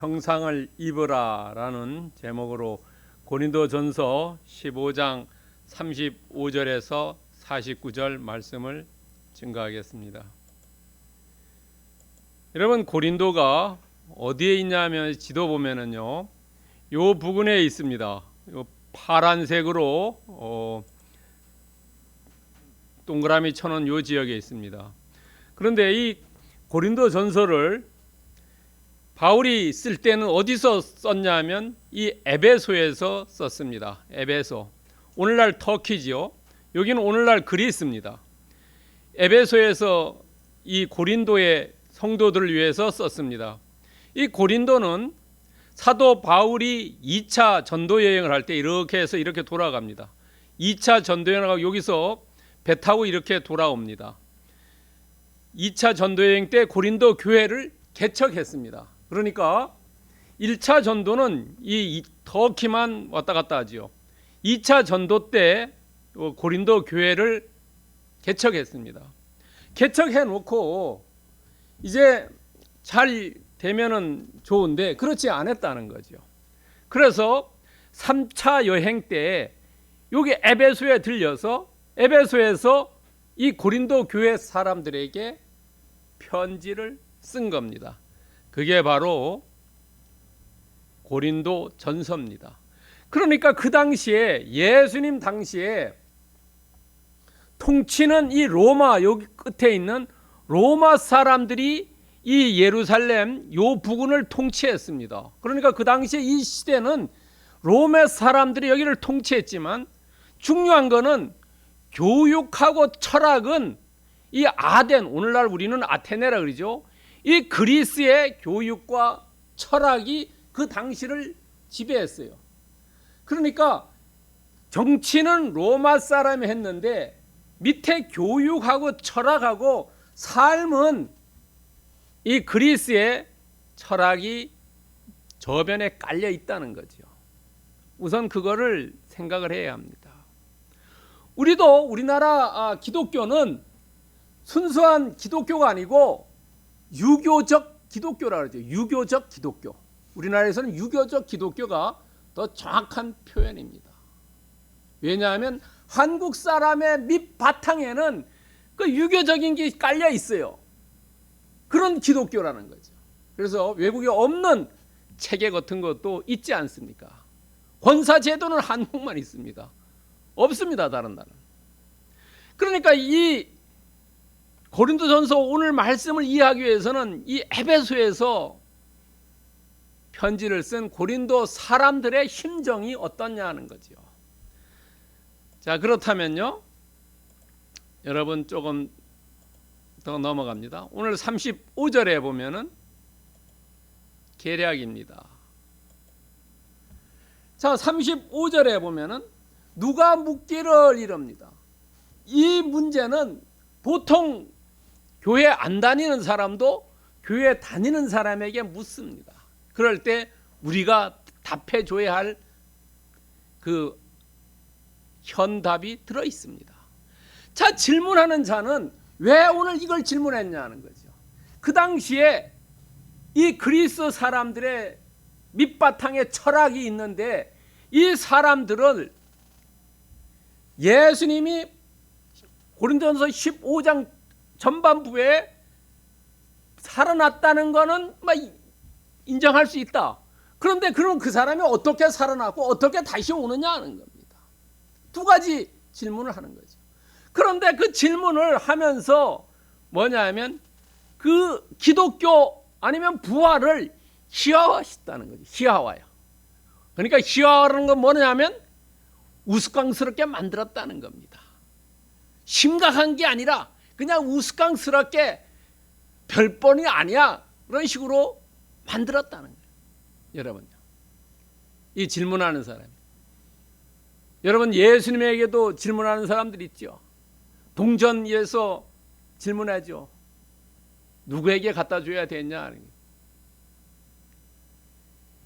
형상을 입으라 라는 제목으로 고린도전서 15장 35절에서 49절 말씀을 증거하겠습니다. 여러분, 고린도가 어디에 있냐면 지도 보면은요, 요 부근에 있습니다. 요 파란색으로 동그라미 쳐놓은 요 지역에 있습니다. 그런데 이 고린도 전서를 바울이 쓸 때는 어디서 썼냐면 이 에베소에서 썼습니다. 에베소, 오늘날 터키지요. 여기는 오늘날 그리스입니다. 에베소에서 이 고린도의 성도들을 위해서 썼습니다. 이 고린도는 사도 바울이 2차 전도 여행을 할 때 이렇게 해서 이렇게 돌아갑니다. 2차 전도 여행을 하고 여기서 배 타고 이렇게 돌아옵니다. 2차 전도 여행 때 고린도 교회를 개척했습니다. 그러니까 1차 전도는 이 터키만 왔다 갔다 하지요. 2차 전도 때 고린도 교회를 개척했습니다. 개척해 놓고 이제 잘 되면은 좋은데 그렇지 않았다는 거죠. 그래서 3차 여행 때 여기 에베소에 들려서 에베소에서 이 고린도 교회 사람들에게 편지를 쓴 겁니다. 그게 바로 고린도 전서입니다. 그러니까 그 당시에 예수님 당시에 통치는 이 로마, 여기 끝에 있는 로마 사람들이 이 예루살렘 요 부근을 통치했습니다. 그러니까 그 당시에 이 시대는 로마 사람들이 여기를 통치했지만 중요한 거는 교육하고 철학은 이 아덴, 오늘날 우리는 아테네라 그러죠. 이 그리스의 교육과 철학이 그 당시를 지배했어요. 그러니까 정치는 로마 사람이 했는데 밑에 교육하고 철학하고 삶은 이 그리스의 철학이 저변에 깔려 있다는 거죠. 우선 그거를 생각을 해야 합니다. 우리도 우리나라 기독교는 순수한 기독교가 아니고 유교적 기독교라 그러죠. 유교적 기독교. 우리나라에서는 유교적 기독교가 더 정확한 표현입니다. 왜냐하면 한국 사람의 밑바탕에는 그 유교적인 게 깔려 있어요. 그런 기독교라는 거죠. 그래서 외국에 없는 체계 같은 것도 있지 않습니까? 권사제도는 한국만 있습니다. 없습니다, 다른 나라는. 그러니까 이 고린도전서 오늘 말씀을 이해하기 위해서는 이 에베소에서 편지를 쓴 고린도 사람들의 심정이 어떻냐 하는 거죠. 자, 그렇다면요, 여러분 조금 더 넘어갑니다. 오늘 35절에 보면은 계략입니다. 자, 35절에 보면은 누가 묻기를 이럽니다. 이 문제는 보통 교회 안 다니는 사람도 교회 다니는 사람에게 묻습니다. 그럴 때 우리가 답해 줘야 할 그 현답이 들어 있습니다. 자, 질문하는 자는 왜 오늘 이걸 질문했냐는 거죠. 그 당시에 이 그리스 사람들의 밑바탕에 철학이 있는데 이 사람들을 예수님이 고린도전서 15장 전반부에 살아났다는 거는 인정할 수 있다. 그런데 그럼 그 사람이 어떻게 살아났고 어떻게 다시 오느냐 하는 겁니다. 두 가지 질문을 하는 거죠. 그런데 그 질문을 하면서 뭐냐면 그 기독교 아니면 부활을 희화화했다는 거죠. 희화화요. 그러니까 희화화라는 건 뭐냐면 우스꽝스럽게 만들었다는 겁니다. 심각한 게 아니라 그냥 우스꽝스럽게 별뻔이 아니야 그런 식으로 만들었다는 거예요. 여러분요, 이 질문하는 사람, 여러분 예수님에게도 질문하는 사람들 있죠. 동전에서 질문하죠. 누구에게 갖다 줘야 되냐.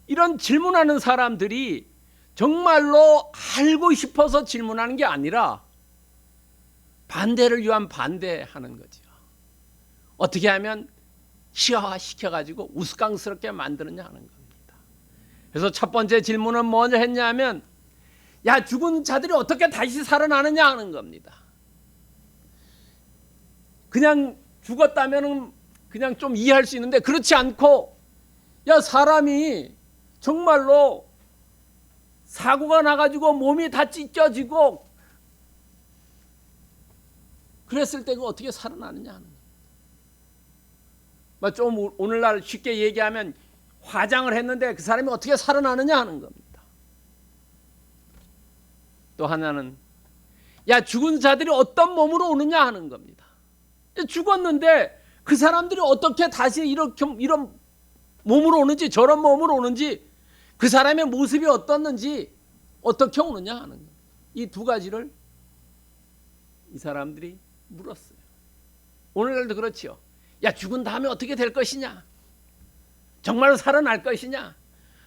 이런 질문하는 사람들이 정말로 알고 싶어서 질문하는 게 아니라 반대를 위한 반대하는 거죠. 어떻게 하면 희화화시켜가지고 우스꽝스럽게 만드느냐 하는 겁니다. 그래서 첫 번째 질문은 뭐냐 했냐면, 야, 죽은 자들이 어떻게 다시 살아나느냐 하는 겁니다. 그냥 죽었다면 그냥 좀 이해할 수 있는데, 그렇지 않고, 야, 사람이 정말로 사고가 나가지고 몸이 다 찢겨지고 그랬을 때 그 어떻게 살아나느냐 하는 거예요. 좀 오늘날 쉽게 얘기하면 화장을 했는데 그 사람이 어떻게 살아나느냐 하는 겁니다. 또 하나는, 야, 죽은 자들이 어떤 몸으로 오느냐 하는 겁니다. 죽었는데 그 사람들이 어떻게 다시 이런 몸으로 오는지, 저런 몸으로 오는지, 그 사람의 모습이 어떻는지 어떻게 오느냐 하는 거예요. 이 두 가지를 이 사람들이 물었어요. 오늘날도 그렇지요. 야, 죽은 다음에 어떻게 될 것이냐? 정말 살아날 것이냐?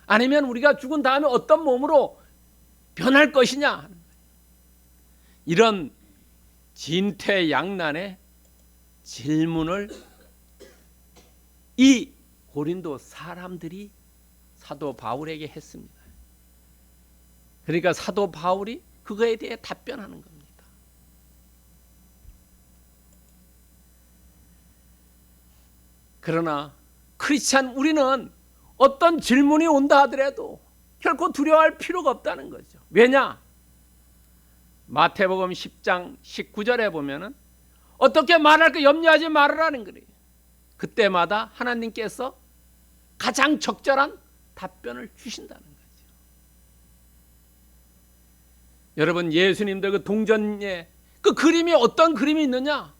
아니면 우리가 죽은 다음에 어떤 몸으로 변할 것이냐? 이런 진퇴양난의 질문을 이 고린도 사람들이 사도 바울에게 했습니다. 그러니까 사도 바울이 그거에 대해 답변하는 겁니다. 그러나 크리스찬 우리는 어떤 질문이 온다 하더라도 결코 두려워할 필요가 없다는 거죠. 왜냐? 마태복음 10장 19절에 보면은 어떻게 말할까 염려하지 말으라는 거예요. 그때마다 하나님께서 가장 적절한 답변을 주신다는 거죠. 여러분, 예수님도 그 동전에 그 그림이 어떤 그림이 있느냐?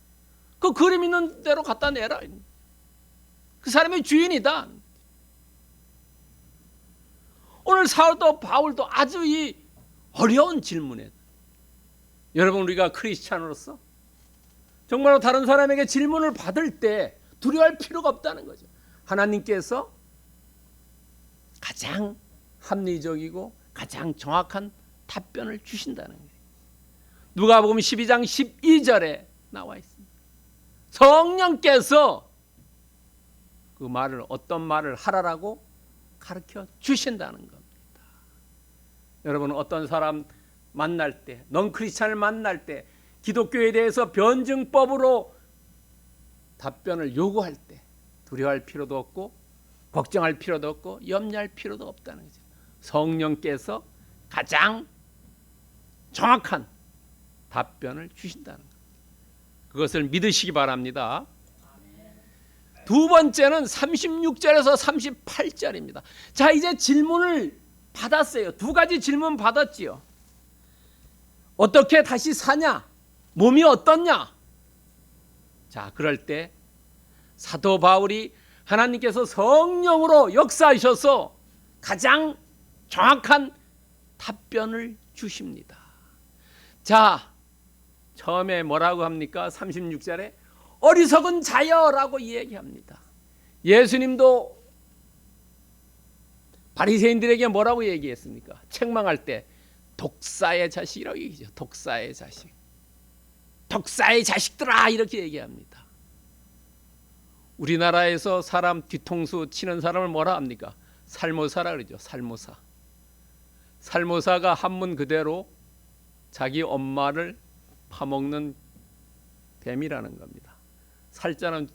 그 그림 있는 대로 갖다 내라. 그 사람의 주인이다. 오늘 사도 바울도 아주 이 어려운 질문에, 여러분, 우리가 크리스찬으로서 정말로 다른 사람에게 질문을 받을 때 두려워할 필요가 없다는 거죠. 하나님께서 가장 합리적이고 가장 정확한 답변을 주신다는 거예요. 누가복음 12장 12절에 나와 있습니다. 성령께서 그 말을, 어떤 말을 하라라고 가르쳐 주신다는 겁니다. 여러분, 어떤 사람 만날 때, 넌 크리스찬을 만날 때 기독교에 대해서 변증법으로 답변을 요구할 때 두려워할 필요도 없고 걱정할 필요도 없고 염려할 필요도 없다는 거죠. 성령께서 가장 정확한 답변을 주신다는 것. 그것을 믿으시기 바랍니다. 두 번째는 36절에서 38절입니다. 자, 이제 질문을 받았어요. 두 가지 질문 받았지요. 어떻게 다시 사냐? 몸이 어떻냐? 자, 그럴 때 사도 바울이 하나님께서 성령으로 역사하셔서 가장 정확한 답변을 주십니다. 자, 처음에 뭐라고 합니까? 36절에 어리석은 자여라고 얘기합니다. 예수님도 바리새인들에게 뭐라고 얘기했습니까? 책망할 때 독사의 자식이라고 얘기죠. 독사의 자식. 독사의 자식들아, 이렇게 얘기합니다. 우리나라에서 사람 뒤통수 치는 사람을 뭐라 합니까? 살모사라 그러죠. 살모사. 살모사가 한문 그대로 자기 엄마를 파먹는 뱀이라는 겁니다. 살자는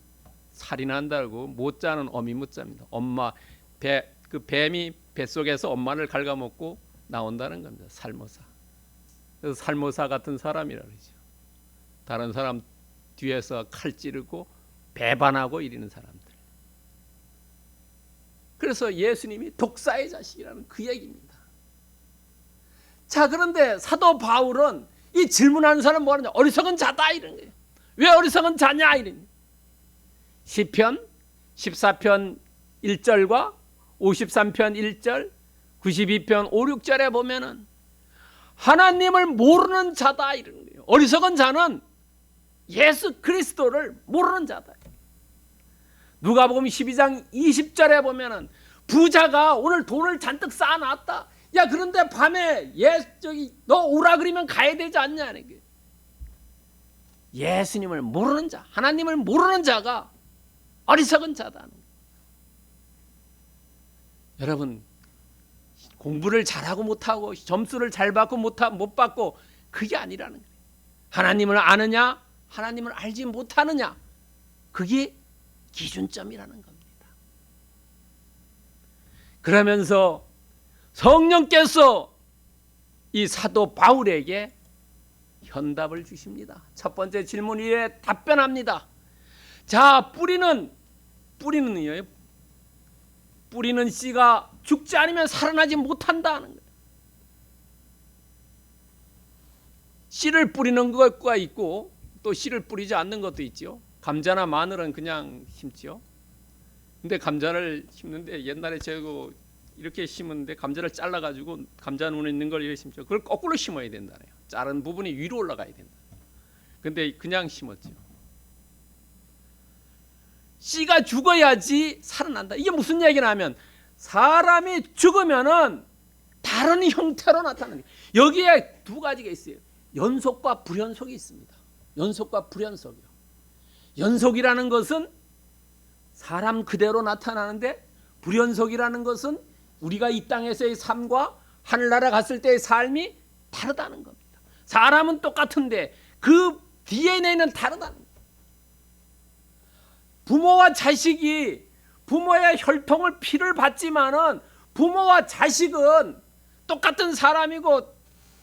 살이 난다고, 모자는 어미무자입니다. 엄마, 그 뱀이 뱃속에서 엄마를 갉아먹고 나온다는 겁니다. 살모사. 그래서 살모사 같은 사람이라 그러죠. 다른 사람 뒤에서 칼 찌르고 배반하고 이러는 사람들. 그래서 예수님이 독사의 자식이라는 그 얘기입니다. 자, 그런데 사도 바울은 이 질문하는 사람 뭐하느냐? 어리석은 자다, 이런 거예요. 왜 어리석은 자냐? 이런. 시편 14편 1절과 53편 1절, 92편 5, 6절에 보면은 하나님을 모르는 자다, 이런 거예요. 어리석은 자는 예수 그리스도를 모르는 자다. 누가복음 12장 20절에 보면은 부자가 오늘 돈을 잔뜩 쌓아놨다. 야, 그런데 밤에 너 오라 그러면 가야 되지 않냐? 이게. 예수님을 모르는 자, 하나님을 모르는 자가 어리석은 자다. 여러분, 공부를 잘하고 못하고 점수를 잘 받고 못 받고 그게 아니라는 거예요. 하나님을 아느냐 하나님을 알지 못하느냐 그게 기준점이라는 겁니다. 그러면서 성령께서 이 사도 바울에게 현답을 주십니다. 첫 번째 질문에 답변합니다. 자, 뿌리는 씨가 죽지 않으면 살아나지 못한다는 거예요. 씨를 뿌리는 것과 있고 또 씨를 뿌리지 않는 것도 있죠. 감자나 마늘은 그냥 심지요. 근데 감자를 심는데 옛날에 제가 이렇게 심었는데 감자를 잘라가지고 감자 눈에 있는 걸 이렇게 심죠. 그걸 거꾸로 심어야 된다네요. 자른 부분이 위로 올라가야 된다. 근데 그냥 심었죠. 씨가 죽어야지 살아난다. 이게 무슨 얘기냐면 사람이 죽으면은 다른 형태로 나타나는 거예요. 여기에 두 가지가 있어요. 연속과 불연속이 있습니다. 연속과 불연속이요. 연속이라는 것은 사람 그대로 나타나는데 불연속이라는 것은 우리가 이 땅에서의 삶과 하늘나라 갔을 때의 삶이 다르다는 겁니다. 사람은 똑같은데 그 DNA는 다르다는 겁니다. 부모와 자식이 부모의 혈통을 피를 받지만은 부모와 자식은 똑같은 사람이고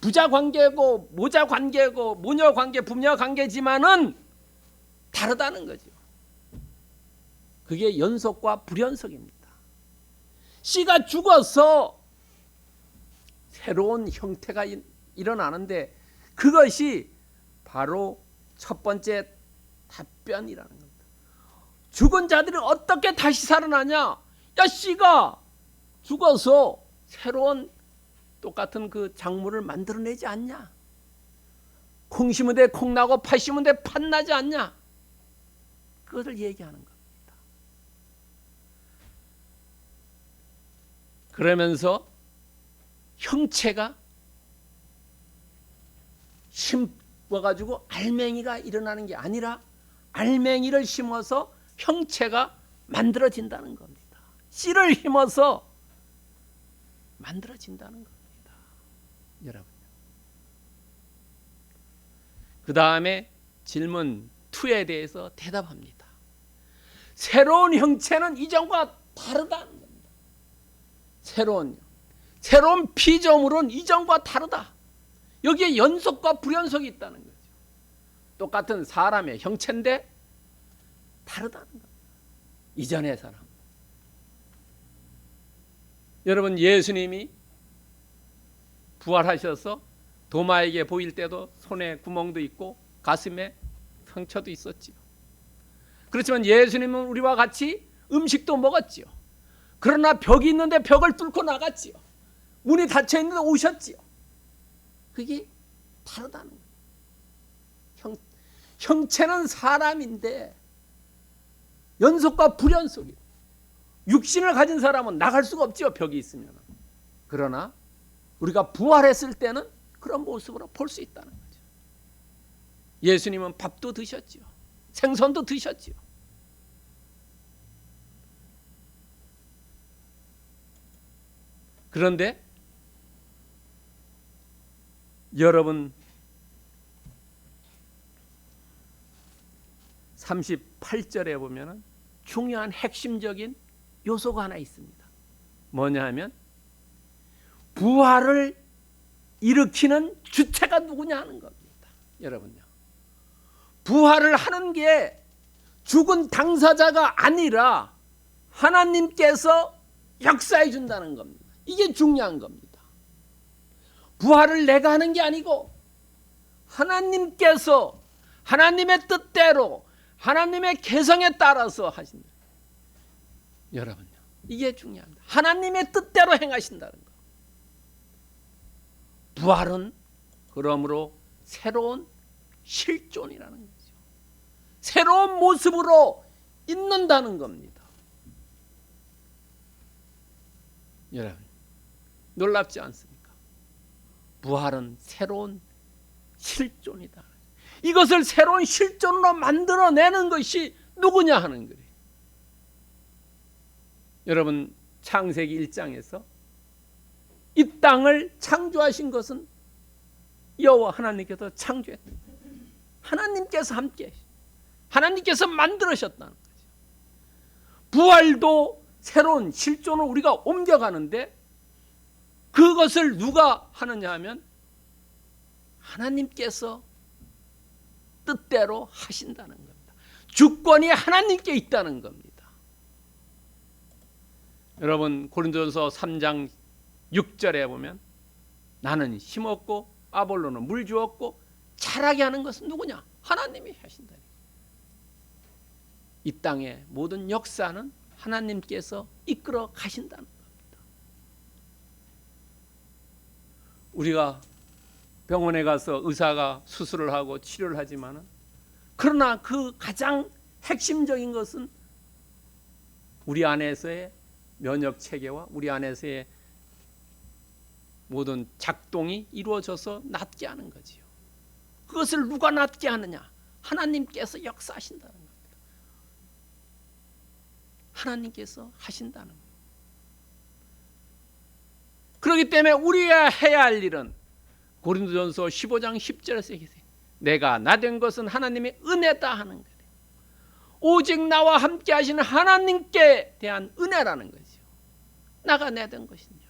부자 관계고 모자 관계고 모녀 관계 부녀 관계지만은 다르다는 거죠. 그게 연속과 불연속입니다. 씨가 죽어서 새로운 형태가 일어나는데 그것이 바로 첫 번째 답변이라는 겁니다. 죽은 자들이 어떻게 다시 살아나냐? 야, 씨가 죽어서 새로운 똑같은 그 작물을 만들어내지 않냐? 콩 심은 데 콩 나고 팥 심은 데 팥 나지 않냐? 그것을 얘기하는 겁니다. 그러면서 형체가 심어가지고 알맹이가 일어나는 게 아니라 알맹이를 심어서 형체가 만들어진다는 겁니다. 씨를 심어서 만들어진다는 겁니다. 여러분. 그 다음에 질문 2에 대해서 대답합니다. 새로운 형체는 이전과 다르다는 겁니다. 새로운 피조물은 이전과 다르다. 여기에 연속과 불연속이 있다는 거죠. 똑같은 사람의 형체인데 다르다는 겁니다. 이전의 사람. 여러분, 예수님이 부활하셔서 도마에게 보일 때도 손에 구멍도 있고 가슴에 상처도 있었지요. 그렇지만 예수님은 우리와 같이 음식도 먹었지요. 그러나 벽이 있는데 벽을 뚫고 나갔지요. 문이 닫혀 있는데 오셨지요. 그게 다르다는 거예요. 형체는 사람인데 연속과 불연속이에요. 육신을 가진 사람은 나갈 수가 없지요. 벽이 있으면. 그러나 우리가 부활했을 때는 그런 모습으로 볼 수 있다는 거죠. 예수님은 밥도 드셨지요. 생선도 드셨지요. 그런데 여러분 38절에 보면 중요한 핵심적인 요소가 하나 있습니다. 뭐냐 하면 부활을 일으키는 주체가 누구냐 하는 겁니다. 여러분요. 부활을 하는 게 죽은 당사자가 아니라 하나님께서 역사해 준다는 겁니다. 이게 중요한 겁니다. 부활을 내가 하는 게 아니고 하나님께서 하나님의 뜻대로 하나님의 계성에 따라서 하신다. 여러분요. 이게 중요합니다. 하나님의 뜻대로 행하신다는 거. 부활은 그러므로 새로운 실존이라는 거죠. 새로운 모습으로 있는다는 겁니다. 여러분, 놀랍지 않습니까? 부활은 새로운 실존이다. 이것을 새로운 실존으로 만들어내는 것이 누구냐 하는 거예요. 여러분, 창세기 1장에서 이 땅을 창조하신 것은 여호와 하나님께서 창조했다. 하나님께서 함께 하나님께서 만들으셨다는 거죠. 부활도 새로운 실존을 우리가 옮겨가는데 그것을 누가 하느냐 하면 하나님께서 뜻대로 하신다는 겁니다. 주권이 하나님께 있다는 겁니다. 여러분 고린도전서 3장 6절에 보면 나는 심었고 아볼로는 물 주었고 자라게 하는 것은 누구냐? 하나님이 하신다. 이 땅의 모든 역사는 하나님께서 이끌어 가신다는 겁니다. 우리가 병원에 가서 의사가 수술을 하고 치료를 하지만은 그러나 그 가장 핵심적인 것은 우리 안에서의 면역 체계와 우리 안에서의 모든 작동이 이루어져서 낫게 하는 거지요. 그것을 누가 낫게 하느냐? 하나님께서 역사하신다는 겁니다. 하나님께서 하신다는 겁니다. 그렇기 때문에 우리가 해야 할 일은 고린도전서 15장 10절에서 얘기해요. 내가 나된 것은 하나님의 은혜다 하는 거예요. 오직 나와 함께 하시는 하나님께 대한 은혜라는 거죠. 나가 내된 것이냐.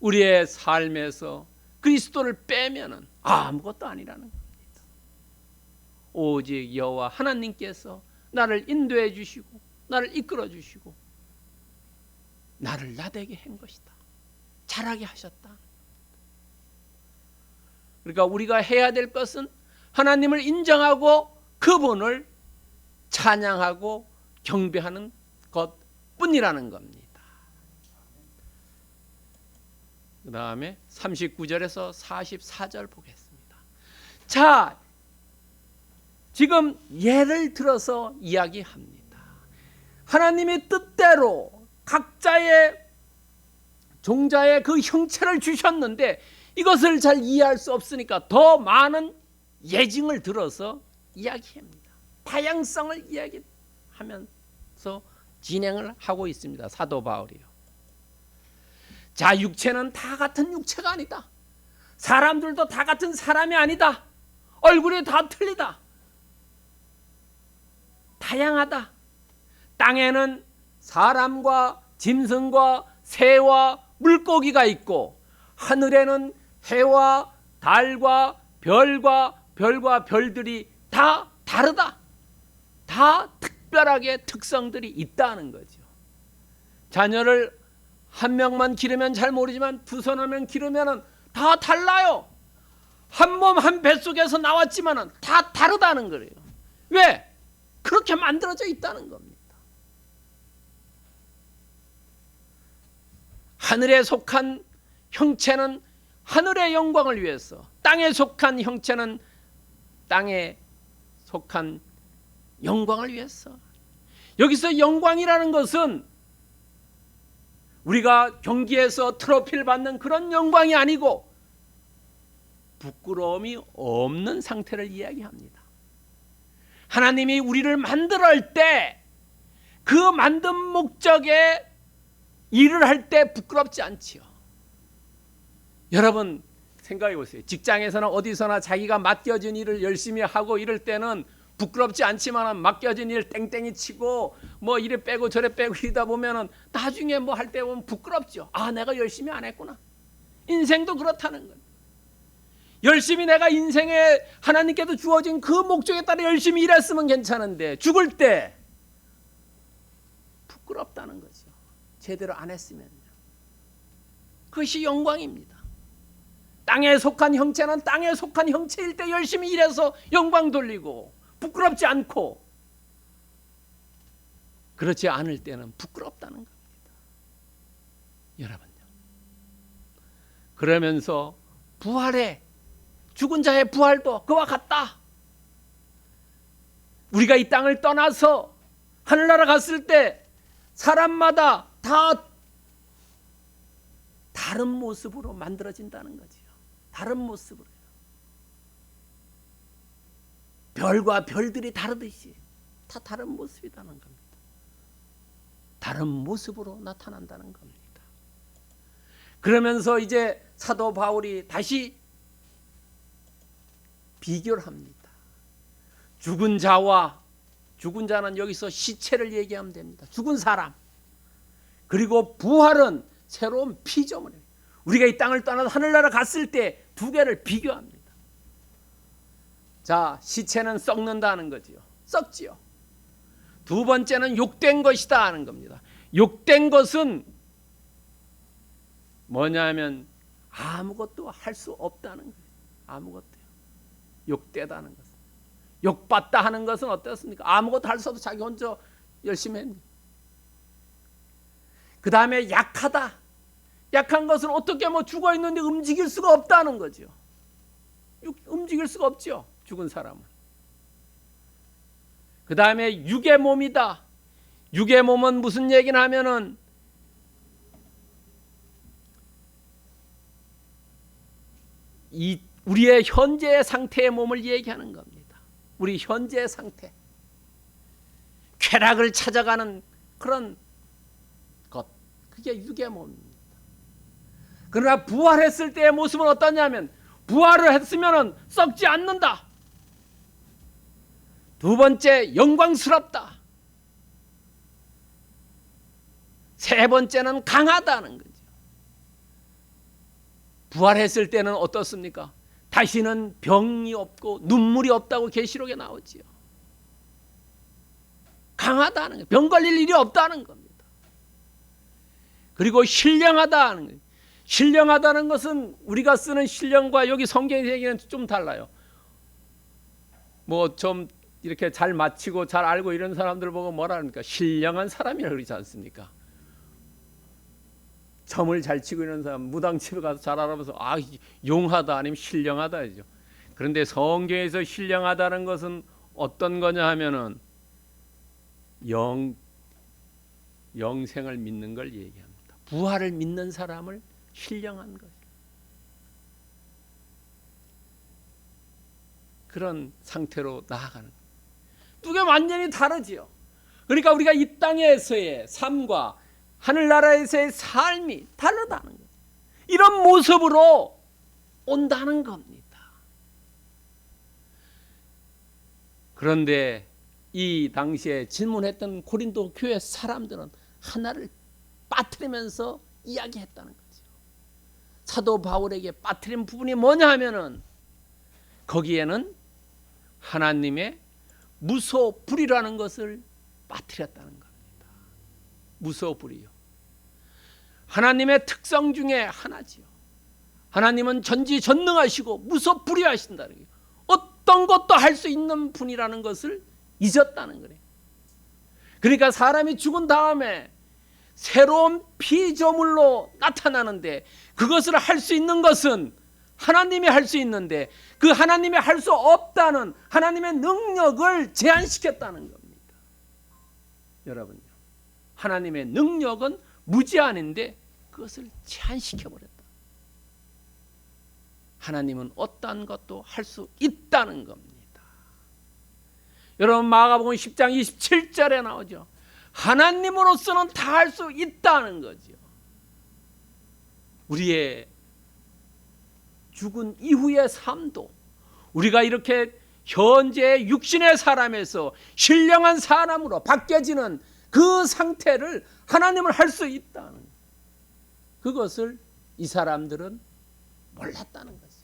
우리의 삶에서 그리스도를 빼면은 아무것도 아니라는 겁니다. 오직 여호와 하나님께서 나를 인도해 주시고 나를 이끌어 주시고 나를 나되게 한 것이다. 자라게 하셨다. 그러니까 우리가 해야 될 것은 하나님을 인정하고 그분을 찬양하고 경배하는 것뿐이라는 겁니다. 그 다음에 39절에서 44절 보겠습니다. 자, 지금 예를 들어서 이야기합니다. 하나님의 뜻대로 각자의 종자의 그 형체를 주셨는데 이것을 잘 이해할 수 없으니까 더 많은 예증을 들어서 이야기합니다. 다양성을 이야기하면서 진행을 하고 있습니다. 사도 바울이요. 자, 육체는 다 같은 육체가 아니다. 사람들도 다 같은 사람이 아니다. 얼굴이 다 틀리다. 다양하다. 땅에는 사람과 짐승과 새와 물고기가 있고 하늘에는 해와 달과 별과 별들이 다 다르다. 다 특별하게 특성들이 있다는 거죠. 자녀를 한 명만 기르면 잘 모르지만 두서 명 기르면 다 달라요. 한 몸 한 뱃속에서 나왔지만 다 다르다는 거예요. 왜? 그렇게 만들어져 있다는 겁니다. 하늘에 속한 형체는 하늘의 영광을 위해서, 땅에 속한 형체는 땅에 속한 영광을 위해서. 여기서 영광이라는 것은 우리가 경기에서 트로피를 받는 그런 영광이 아니고 부끄러움이 없는 상태를 이야기합니다. 하나님이 우리를 만들 때 그 만든 목적에 일을 할 때 부끄럽지 않지요. 여러분 생각해 보세요. 직장에서나 어디서나 자기가 맡겨진 일을 열심히 하고 이럴 때는 부끄럽지 않지만 맡겨진 일 땡땡이 치고 뭐 이래 빼고 저래 빼고 이러다 보면은 나중에 뭐 할 때 보면 부끄럽죠. 아, 내가 열심히 안 했구나. 인생도 그렇다는 거예요. 열심히 내가 인생에 하나님께서 주어진 그 목적에 따라 열심히 일했으면 괜찮은데 죽을 때 부끄럽다는 거죠. 제대로 안 했으면요. 그것이 영광입니다. 땅에 속한 형체는 땅에 속한 형체일 때 열심히 일해서 영광 돌리고 부끄럽지 않고, 그렇지 않을 때는 부끄럽다는 겁니다. 여러분요. 그러면서 부활에 죽은 자의 부활도 그와 같다. 우리가 이 땅을 떠나서 하늘나라 갔을 때 사람마다 다 다른 모습으로 만들어진다는 거지요. 다른 모습으로. 별과 별들이 다르듯이 다 다른 모습이라는 겁니다. 다른 모습으로 나타난다는 겁니다. 그러면서 이제 사도 바울이 다시 비교를 합니다. 죽은 자와, 죽은 자는 여기서 시체를 얘기하면 됩니다. 죽은 사람. 그리고 부활은 새로운 피조물이에요. 우리가 이 땅을 떠나서 하늘나라 갔을 때 두 개를 비교합니다. 자, 시체는 썩는다는 거지요. 썩지요. 두 번째는 욕된 것이다 하는 겁니다. 욕된 것은 뭐냐면 아무것도 할 수 없다는 거예요. 아무것도요. 욕되다는 것은. 욕받다 하는 것은 어떻습니까? 아무것도 할 수 없어 자기 혼자 열심히 했는데. 그 다음에 약하다. 약한 것은 어떻게 죽어 있는데 움직일 수가 없다는 거죠. 움직일 수가 없죠. 죽은 사람은. 그 다음에 육의 몸이다. 육의 몸은 무슨 얘기를 하면은 우리의 현재의 상태의 몸을 얘기하는 겁니다. 우리 현재의 상태. 쾌락을 찾아가는 그런 것. 그게 육의 몸입니다. 그러나 부활했을 때의 모습은 어떠냐면 부활을 했으면 썩지 않는다. 두 번째, 영광스럽다. 세 번째는 강하다는 거죠. 부활했을 때는 어떻습니까? 다시는 병이 없고 눈물이 없다고 계시록에 나오지요. 강하다는 거예요. 병 걸릴 일이 없다는 겁니다. 그리고 신령하다는 거예요. 신령하다는 것은 우리가 쓰는 신령과 여기 성경의 얘기는 좀 달라요. 좀 이렇게 잘 마치고 잘 알고 이런 사람들 보고 뭐라 합니까? 신령한 사람이라고 그러지 않습니까? 점을 잘 치고 이런 사람 무당집에 가서 잘 알아보면서 용하다 아니면 신령하다 하죠. 그런데 성경에서 신령하다는 것은 어떤 거냐 하면은 영생을 믿는 걸 얘기합니다. 부활을 믿는 사람을 신령한 것. 그런 상태로 나아가는 것. 두 개 완전히 다르지요. 그러니까 우리가 이 땅에서의 삶과 하늘나라에서의 삶이 다르다는 거예요. 이런 모습으로 온다는 겁니다. 그런데 이 당시에 질문했던 고린도 교회 사람들은 하나를 빠뜨리면서 이야기했다는 거죠. 사도 바울에게 빠뜨린 부분이 뭐냐 하면은 거기에는 하나님의 무소불위라는 것을 빠뜨렸다는 겁니다. 무소불위요. 하나님의 특성 중에 하나지요. 하나님은 전지전능하시고 무소불위하신다는 거예요. 어떤 것도 할 수 있는 분이라는 것을 잊었다는 거예요. 그러니까 사람이 죽은 다음에 새로운 피조물로 나타나는데 그것을 할 수 있는 것은 하나님이 할 수 있는데 그 하나님이 할 수 없다는 하나님의 능력을 제한시켰다는 겁니다. 여러분요. 하나님의 능력은 무제한인데 그것을 제한시켜버렸다. 하나님은 어떠한 것도 할 수 있다는 겁니다. 여러분 마가복음 10장 27절에 나오죠. 하나님으로서는 다 할 수 있다는 거죠. 우리의 죽은 이후의 삶도 우리가 이렇게 현재 육신의 사람에서 신령한 사람으로 바뀌어지는 그 상태를 하나님은 할 수 있다는 그것을 이 사람들은 몰랐다는 거죠.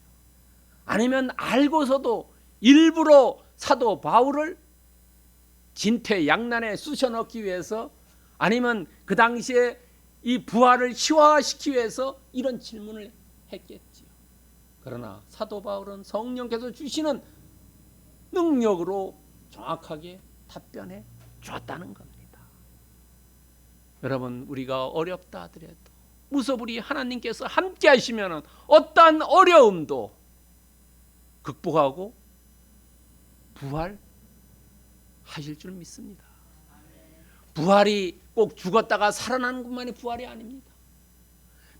아니면 알고서도 일부러 사도 바울을 진퇴양난에 쑤셔넣기 위해서 아니면 그 당시에 이 부활을 희화화시키기 위해서 이런 질문을 했겠지요. 그러나 사도 바울은 성령께서 주시는 능력으로 정확하게 답변해 주었다는 겁니다. 여러분 우리가 어렵다 하더라도 무소불위 하나님께서 함께 하시면 어떠한 어려움도 극복하고 부활하실 줄 믿습니다. 부활이 꼭 죽었다가 살아나는 것만이 부활이 아닙니다.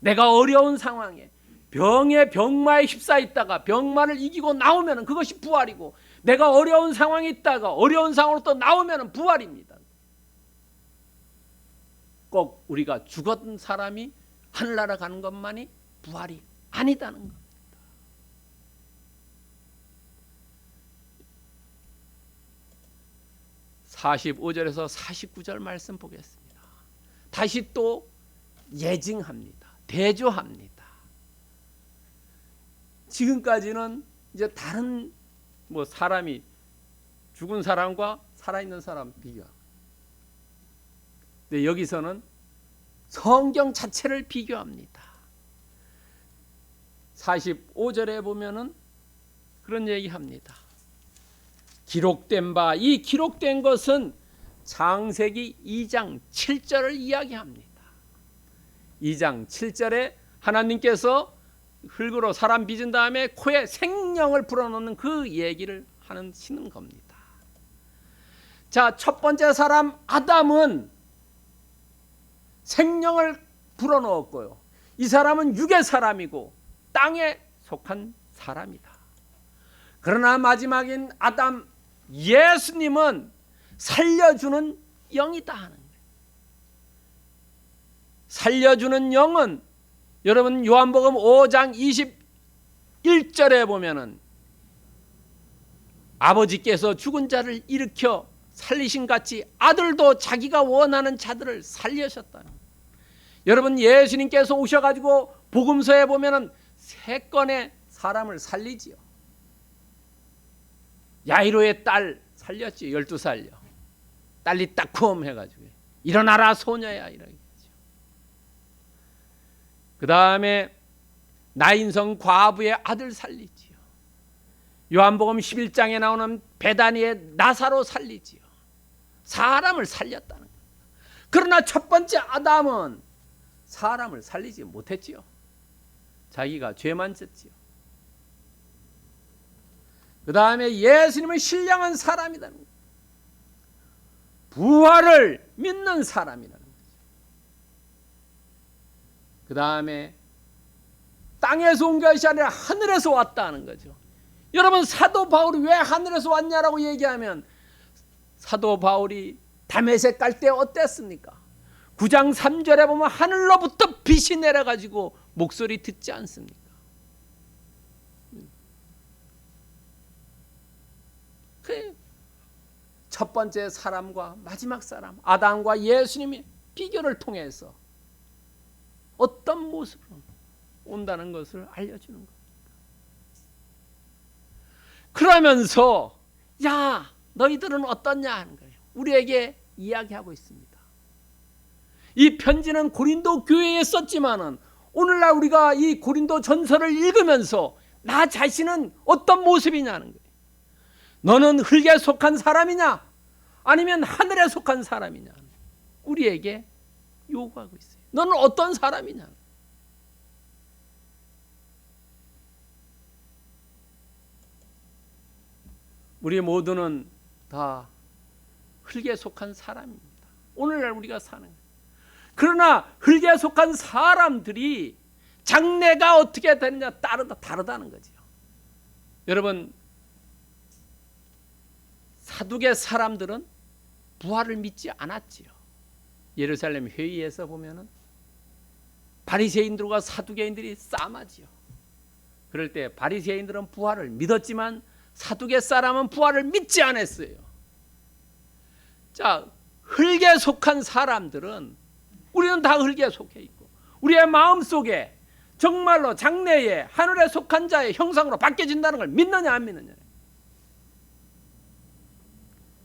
내가 어려운 상황에 병에 병마에 휩싸여 있다가 병마를 이기고 나오면 그것이 부활이고 내가 어려운 상황에 있다가 어려운 상황으로 또 나오면 부활입니다. 꼭 우리가 죽었던 사람이 하늘나라 가는 것만이 부활이 아니다는 겁니다. (45절에서) (49절) 말씀 보겠습니다. 다시 또 예증합니다. 대조합니다. 지금까지는 이제 다른 사람이 죽은 사람과 살아있는 사람 비교. 근데 여기서는 성경 자체를 비교합니다. 45절에 보면은 그런 얘기합니다. 기록된 바, 이 기록된 것은 창세기 2장 7절을 이야기합니다. 2장 7절에 하나님께서 흙으로 사람 빚은 다음에 코에 생명을 불어넣는 그 얘기를 하시는 겁니다. 자, 첫 번째 사람 아담은 생명을 불어넣었고요. 이 사람은 육의 사람이고 땅에 속한 사람이다. 그러나 마지막인 아담 예수님은 살려주는 영이다 하는 거예요. 살려주는 영은 여러분 요한복음 5장 21절에 보면은 아버지께서 죽은 자를 일으켜 살리신 같이 아들도 자기가 원하는 자들을 살리셨다는 거예요. 여러분 예수님께서 오셔가지고 복음서에 보면은 3건의 사람을 살리지요. 야이로의 딸 살렸지요. 12살요. 딸이 따쿰 해가지고 일어나라 소녀야 이러겠죠. 그 다음에 나인성 과부의 아들 살리지요. 요한복음 11장에 나오는 베다니의 나사로 살리지요. 사람을 살렸다는 겁니다. 그러나 첫 번째 아담은 사람을 살리지 못했지요. 자기가 죄만 졌지요. 그 다음에 예수님은 신령한 사람이라는 거예요. 부활을 믿는 사람이라는 거죠. 그 다음에 땅에서 온 것이 아니라 하늘에서 왔다는 거죠. 여러분 사도 바울이 왜 하늘에서 왔냐라고 얘기하면 사도 바울이 다메섹 갈 때 어땠습니까? 9장 3절에 보면 하늘로부터 빛이 내려가지고 목소리 듣지 않습니까? 첫 번째 사람과 마지막 사람 아담과 예수님이 비교를 통해서 어떤 모습으로 온다는 것을 알려주는 겁니다. 그러면서 야 너희들은 어떻냐 하는 거예요. 우리에게 이야기하고 있습니다. 이 편지는 고린도 교회에 썼지만은 오늘날 우리가 이 고린도 전서를 읽으면서 나 자신은 어떤 모습이냐는 거예요. 너는 흙에 속한 사람이냐 아니면 하늘에 속한 사람이냐 우리에게 요구하고 있어요. 너는 어떤 사람이냐. 우리 모두는 다 흙에 속한 사람입니다. 오늘날 우리가 사는 거예요. 그러나 흙에 속한 사람들이 장래가 어떻게 되느냐 다르다는 거죠. 여러분 사두개 사람들은 부활을 믿지 않았지요. 예루살렘 회의에서 보면은 바리새인들과 사두개인들이 싸움하지요. 그럴 때 바리새인들은 부활을 믿었지만 사두개 사람은 부활을 믿지 않았어요. 자, 흙에 속한 사람들은 우리는 다 흙에 속해 있고 우리의 마음속에 정말로 장래에 하늘에 속한 자의 형상으로 바뀌어진다는 걸 믿느냐 안 믿느냐.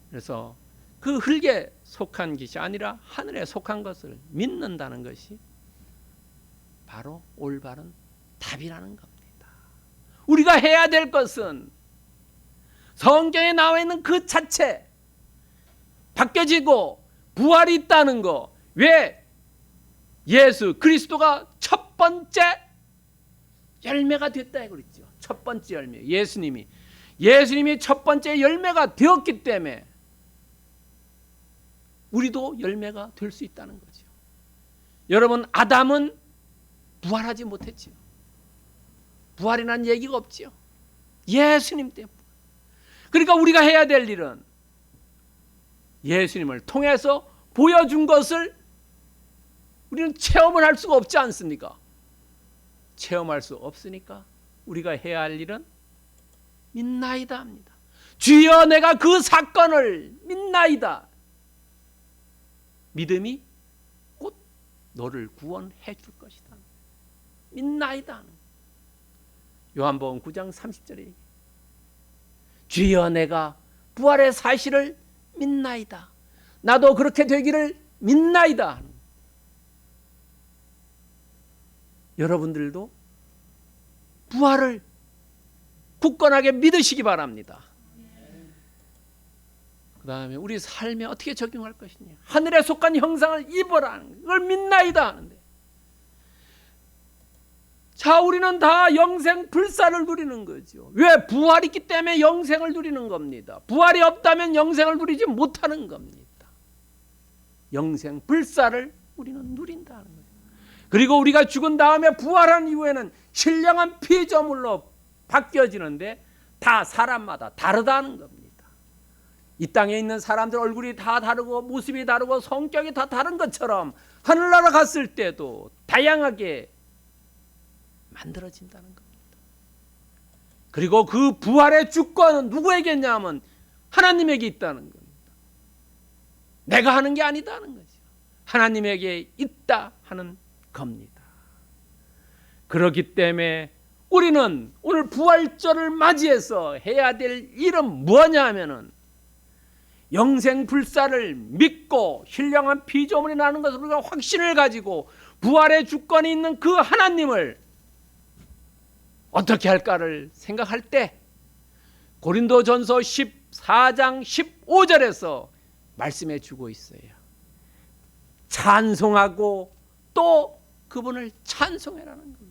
그래서 그 흙에 속한 것이 아니라 하늘에 속한 것을 믿는다는 것이 바로 올바른 답이라는 겁니다. 우리가 해야 될 것은 성경에 나와 있는 그 자체 바뀌어지고 부활이 있다는 거. 왜? 예수 그리스도가 첫 번째 열매가 됐다 그랬죠. 첫 번째 열매. 예수님이 첫 번째 열매가 되었기 때문에 우리도 열매가 될 수 있다는 거죠. 여러분 아담은 부활하지 못했지요. 부활이라는 얘기가 없지요. 예수님 때문에. 그러니까 우리가 해야 될 일은 예수님을 통해서 보여준 것을 우리는 체험을 할 수가 없지 않습니까? 체험할 수 없으니까 우리가 해야 할 일은 믿나이다 합니다. 주여 내가 그 사건을 믿나이다. 믿음이 곧 너를 구원해 줄 것이다. 믿나이다. 요한복음 9장 30절에 주여 내가 부활의 사실을 믿나이다. 나도 그렇게 되기를 믿나이다. 여러분들도 부활을 굳건하게 믿으시기 바랍니다. 그 다음에 우리 삶에 어떻게 적용할 것이냐. 하늘에 속한 형상을 입어라. 그걸 믿나이다 하는데, 자, 우리는 다 영생 불사를 누리는 거죠. 왜? 부활이 있기 때문에 영생을 누리는 겁니다. 부활이 없다면 영생을 누리지 못하는 겁니다. 영생 불사를 우리는 누린다는 거예요. 그리고 우리가 죽은 다음에 부활한 이후에는 신령한 피조물로 바뀌어지는데 다 사람마다 다르다는 겁니다. 이 땅에 있는 사람들 얼굴이 다 다르고 모습이 다르고 성격이 다 다른 것처럼 하늘나라 갔을 때도 다양하게 만들어진다는 겁니다. 그리고 그 부활의 주권은 누구에게 있냐면 하나님에게 있다는 겁니다. 내가 하는 게 아니다는 거죠. 하나님에게 있다 하는 겁니다. 그렇기 때문에 우리는 오늘 부활절을 맞이해서 해야 될 일은 뭐냐 하면은 영생 불사를 믿고 신령한 피조물이 나는 것을 우리가 확신을 가지고 부활의 주권이 있는 그 하나님을 어떻게 할까를 생각할 때 고린도전서 14장 15절에서 말씀해 주고 있어요. 찬송하고 또 그분을 찬송해라는 겁니다.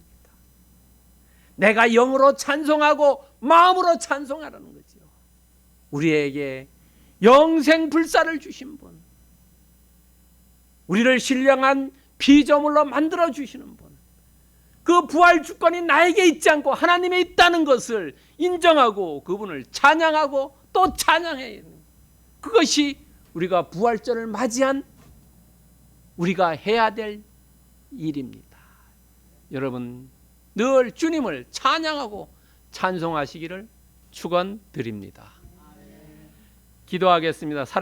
내가 영으로 찬송하고 마음으로 찬송하라는 거죠. 우리에게 영생 불사를 주신 분, 우리를 신령한 피조물로 만들어 주시는 분, 그 부활 주권이 나에게 있지 않고 하나님에 있다는 것을 인정하고 그분을 찬양하고 또 찬양해야 해요. 그것이 우리가 부활절을 맞이한 우리가 해야 될 일입니다. 여러분 늘 주님을 찬양하고 찬송하시기를 축원드립니다. 기도하겠습니다.